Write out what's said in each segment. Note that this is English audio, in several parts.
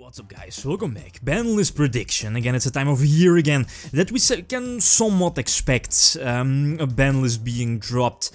What's up guys, welcome back. Banlist Prediction. Again, it's a time of year again that we can somewhat expect a banlist being dropped.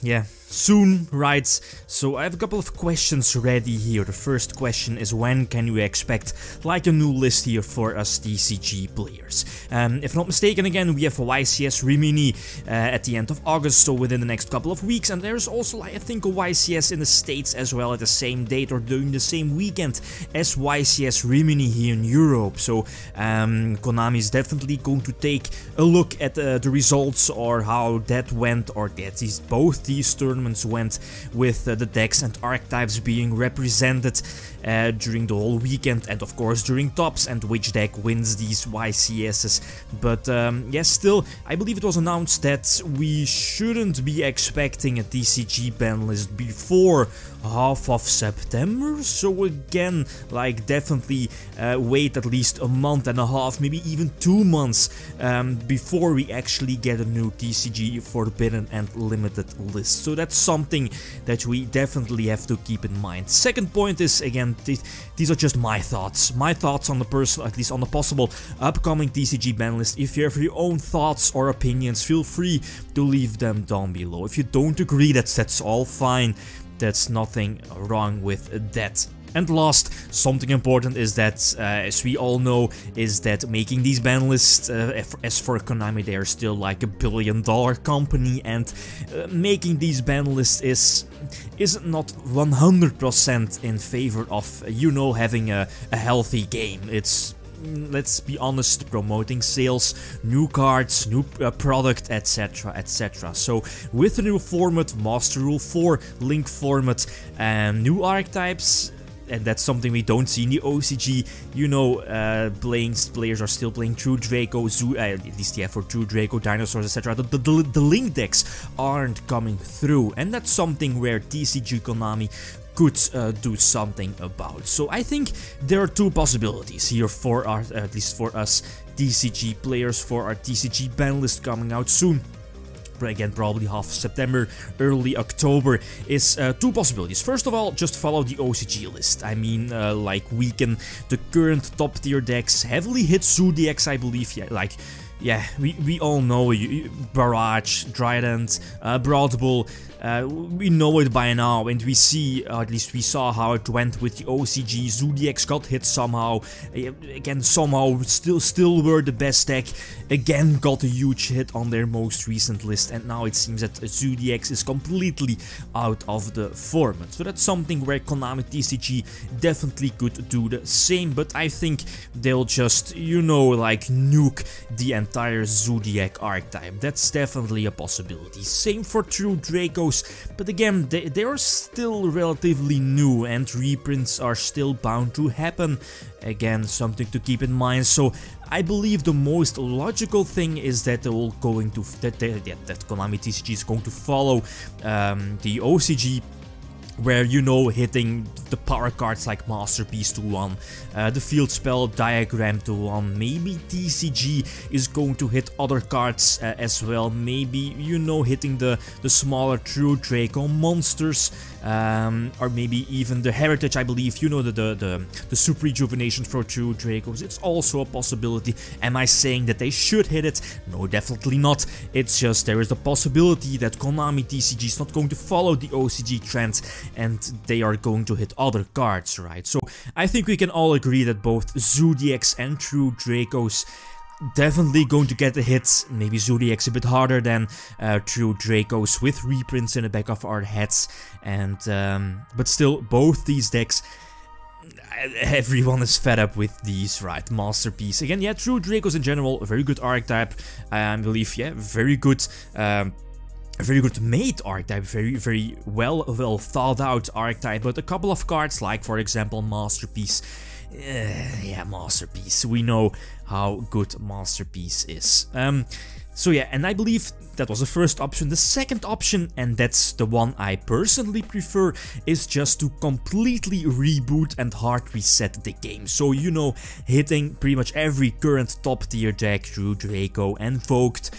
Yeah, soon, right? So I have a couple of questions ready here. The first question is, when can you expect like a new list here for us TCG players? If not mistaken, again, we have a YCS Rimini at the end of August, so within the next couple of weeks, and there's also, I think, a YCS in the States as well at the same date or during the same weekend as YCS Rimini here in Europe. So Konami is definitely going to take a look at the results or how that went, or that both these tournaments went with the decks and archetypes being represented during the whole weekend, and of course during tops, and which deck wins these YCSs. But yes, still, I believe it was announced that we shouldn't be expecting a TCG ban list before half of September, so again, like, definitely wait at least a month and a half, maybe even 2 months before we actually get a new TCG Forbidden and Limited list. So that's something that we definitely have to keep in mind. Second point is, again, these are just my thoughts on the personal, at least on the possible upcoming TCG ban list. If you have your own thoughts or opinions, feel free to leave them down below. If you don't agree, that's all fine. That's nothing wrong with that. And last, something important is that, as we all know, is that making these ban lists, as for Konami, they are still like $1 billion company, and making these ban lists is not 100% in favor of, you know, having a healthy game. It's, let's be honest, promoting sales, new cards, new product, etc, etc. So with the new format, Master Rule 4, Link format, and new archetypes, and that's something we don't see in the OCG, you know, players are still playing True Draco, at least, yeah, for True Draco, Dinosaurs, etc. The Link decks aren't coming through, and that's something where TCG Konami could do something about. So I think there are two possibilities here for our, at least for us TCG players, for our TCG ban list coming out soon. Again, probably half September, early October, is two possibilities. First of all, just follow the OCG list. I mean, like, weaken the current top tier decks, heavily hit Zodiacs, I believe, yeah, like, yeah, we all know Barrage, Trident, Broad Bull. We know it by now, and we see, at least we saw how it went with the OCG. Zodiacs got hit somehow, again, somehow still were the best deck, again got a huge hit on their most recent list, and now it seems that Zodiacs is completely out of the format. So that's something where Konami TCG definitely could do the same, but I think they'll just, you know, like, nuke the entire Zodiac archetype. That's definitely a possibility. Same for True Draco. But again, they are still relatively new, and reprints are still bound to happen. Again, something to keep in mind. So I believe the most logical thing is that they're all going to that Konami TCG is going to follow the OCG, where, you know, hitting the power cards like Masterpiece to 1, the Field Spell Diagram to 1, maybe TCG is going to hit other cards as well, maybe, you know, hitting the smaller True Draco monsters, or maybe even the Heritage, I believe, you know, the Super Rejuvenation for True Dracos. It's also a possibility. Am I saying that they should hit it? No, definitely not. It's just there is the possibility that Konami TCG is not going to follow the OCG trend, and they are going to hit other cards, right? So I think we can all agree that both Zodiacs and True Dracos definitely going to get a hit. Maybe Zodiacs a bit harder than True Dracos, with reprints in the back of our heads, and but still, both these decks, everyone is fed up with these, right? Masterpiece again, yeah. True Dracos in general, a very good archetype, I believe, yeah, very good. A very good made archetype, very well thought out archetype, but a couple of cards, like for example Masterpiece, yeah, Masterpiece, we know how good Masterpiece is. So yeah, and I believe that was the first option. The second option, and that's the one I personally prefer, is just to completely reboot and hard reset the game. So, you know, hitting pretty much every current top tier deck, True Draco, Invoked,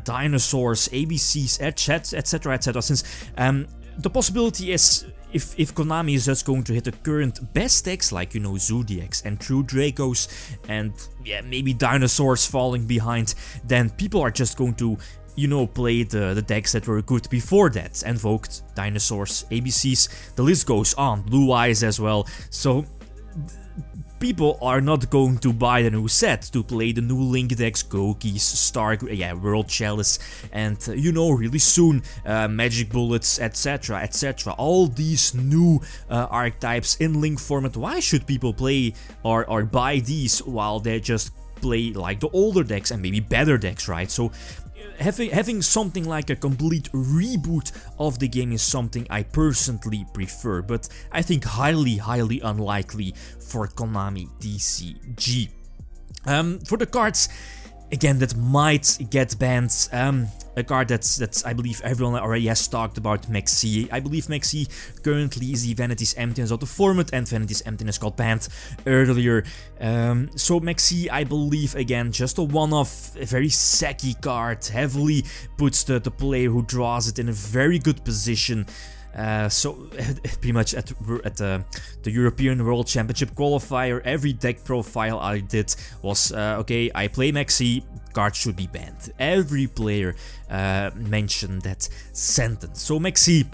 Dinosaurs, ABCs, etc, etc, since the possibility is, if Konami is just going to hit the current best decks, like, you know, Zodiacs and True Dracos, and yeah, maybe Dinosaurs falling behind, then people are just going to, you know, play the decks that were good before that. Invoked, Dinosaurs, ABCs, the list goes on, Blue Eyes as well. So people are not going to buy the new set to play the new Link decks, Gokis, World Chalice, and you know, really soon Magic Bullets, etc, etc. All these new archetypes in Link format. Why should people play or buy these while they just play like the older decks and maybe better decks, right? So having something like a complete reboot of the game is something I personally prefer, but I think highly unlikely for Konami TCG. For the cards, again, that might get banned. A card that's I believe everyone already has talked about, Maxi. I believe Maxi currently is the Vanity's Emptiness of the format, and Vanity's Emptiness got banned earlier. So Maxi, I believe, again, just a one-off, a very sacky card, heavily puts the player who draws it in a very good position. So pretty much at the European World Championship qualifier, every deck profile I did was okay, I play Maxi, card should be banned. Every player mentioned that sentence. So Maxi,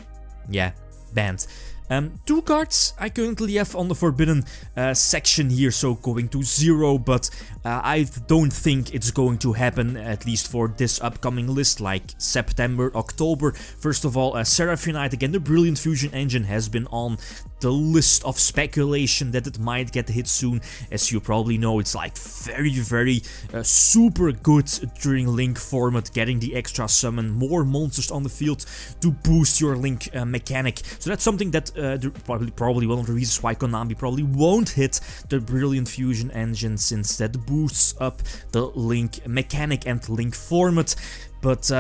yeah, banned. Two cards I currently have on the forbidden section here, so going to 0, but I don't think it's going to happen, at least for this upcoming list, like September, October. First of all, Seraphionite, again, the Brilliant Fusion engine has been on the list of speculation that it might get hit soon. As you probably know, it's like very super good during Link format, getting the extra summon, more monsters on the field to boost your Link mechanic. So that's something that probably one of the reasons why Konami probably won't hit the Brilliant Fusion engine, since that boosts up the Link mechanic and Link format. But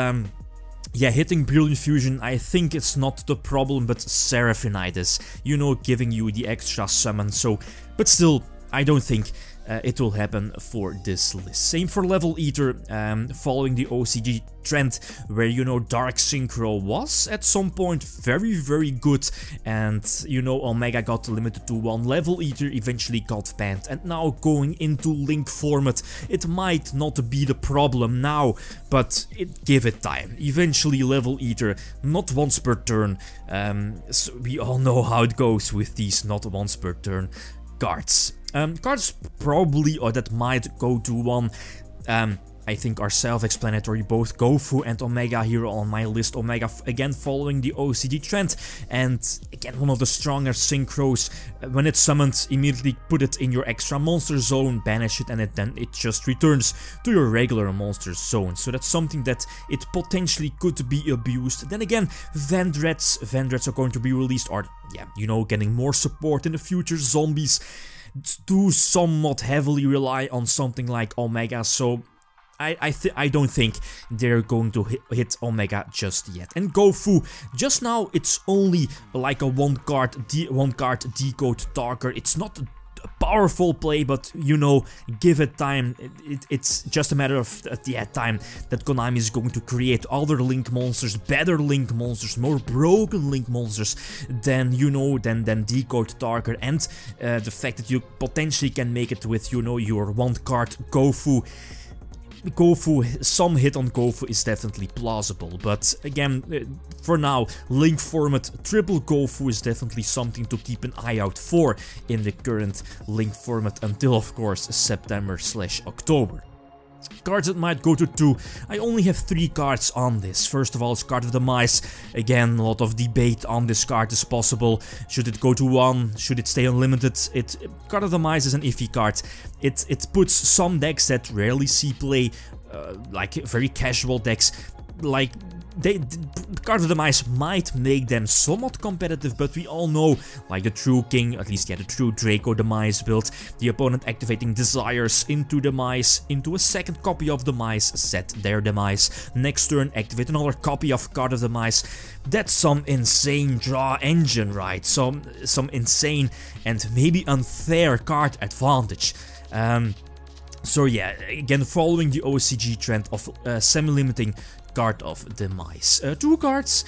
yeah, hitting Brilliant Fusion, I think it's not the problem, but Seraphionite is, you know, giving you the extra summon. So, but still, I don't think it will happen for this list. Same for Level Eater, following the OCG trend, where, you know, Dark Synchro was at some point very good, and, you know, Omega got limited to 1. Level Eater eventually got banned, and now going into Link format, it might not be the problem now, but give it time. Eventually Level Eater, not once per turn, so we all know how it goes with these not once per turn cards. Cards probably, or that might go to 1, I think are self-explanatory. Both Gofu and Omega here on my list. Omega, again, following the OCD trend, and again, one of the stronger synchros. When it's summoned, immediately put it in your extra monster zone, banish it, and then it just returns to your regular monster zone. So that's something that it potentially could be abused. Then again, Vendreads are going to be released, or yeah, you know, getting more support in the future. Zombies do somewhat heavily rely on something like Omega, so I don't think they're going to hit Omega just yet. And Gofu, just now it's only like a one card decode talker. It's not a powerful play, but, you know, give it time. It's just a matter of time that Konami is going to create other Link monsters, better Link monsters, more broken Link monsters than, you know, than Decode Tarker, and the fact that you potentially can make it with, you know, your one card Gofu. Some hit on Gofu is definitely plausible, but again, for now, Link format triple Gofu is definitely something to keep an eye out for in the current Link format until, of course, September/October. Cards that might go to 2. I only have 3 cards on this. First of all, it's Card of the Mice. Again, a lot of debate on this card is possible. Should it go to 1? Should it stay unlimited? Card of the Mice is an iffy card. It puts some decks that rarely see play, like very casual decks, like Card of the Mice might make them somewhat competitive, but we all know, like the True King, at least, yeah, the True Draco Demise build, the opponent activating Desires into Demise, into a second copy of Demise, set their Demise, next turn activate another copy of Card of the Mice. That's some insane draw engine, right? Some insane and maybe unfair card advantage. So yeah, again, following the OCG trend of semi-limiting Card of Demise. Two cards.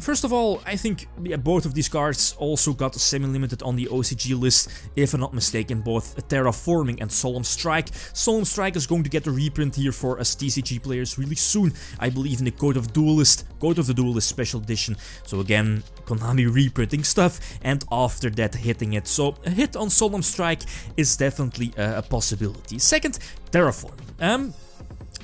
First of all, I think both of these cards also got semi-limited on the OCG list, if I'm not mistaken, both Terraforming and Solemn Strike. Solemn Strike is going to get a reprint here for us TCG players really soon, I believe in the Code of the Duelist Special Edition. So again, Konami reprinting stuff, and after that hitting it. So a hit on Solemn Strike is definitely a possibility. Second, Terraforming.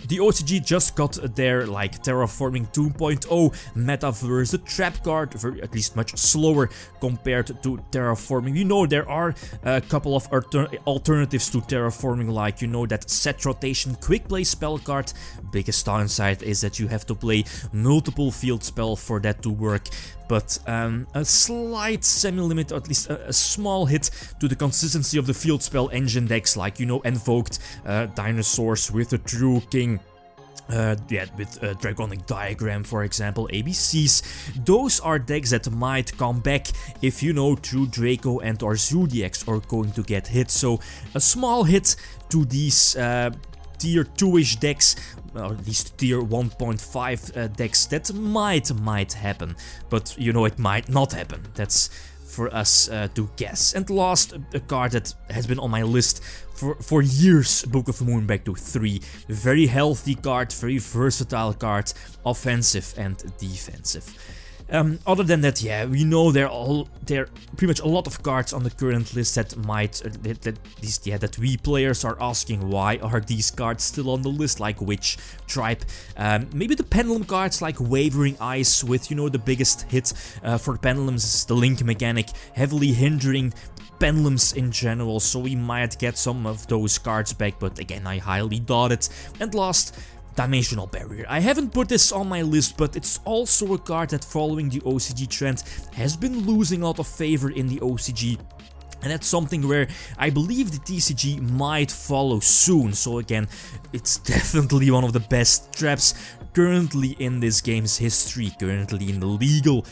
The OCG just got their like Terraforming 2.0 Metaverse, the trap card, at least much slower compared to Terraforming. You know, there are a couple of alternatives to Terraforming, like, you know, that set rotation quick play spell card. Biggest downside is that you have to play multiple field spell for that to work. But a slight semi-limit, or at least a small hit to the consistency of the field spell engine decks, like, you know, Invoked Dinosaurs with the True King. With Dragonic Diagram, for example, ABCs. Those are decks that might come back if, you know, True Draco and or Zodiacs are going to get hit. So a small hit to these tier 2-ish decks, or at least tier 1.5 decks, that might happen. But, you know, it might not happen. That's for us to guess. And last, a card that has been on my list for years, Book of the Moon back to 3. Very healthy card, very versatile card, offensive and defensive. Other than that, yeah, we know there are pretty much a lot of cards on the current list that that we players are asking, why are these cards still on the list, like Witch, Tribe, maybe the Pendulum cards like Wavering Eyes, with, you know, the biggest hit for Pendulums is the Link mechanic, heavily hindering Pendulums in general, so we might get some of those cards back, but again, I highly doubt it. And last, Dimensional Barrier. I haven't put this on my list, but it's also a card that, following the OCG trend, has been losing a lot of favor in the OCG. And that's something where I believe the TCG might follow soon. So again, it's definitely one of the best traps currently in this game's history, currently in the legal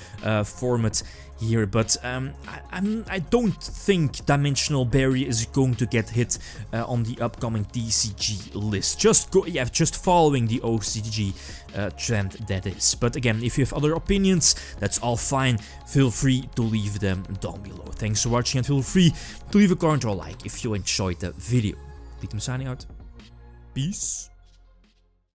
format here, but I don't think Dimensional Barrier is going to get hit on the upcoming TCG list. Just following the OCG trend, that is. But again, if you have other opinions, that's all fine. Feel free to leave them down below. Thanks for watching, and feel free to leave a comment or a like if you enjoyed the video. Lithium signing out. Peace.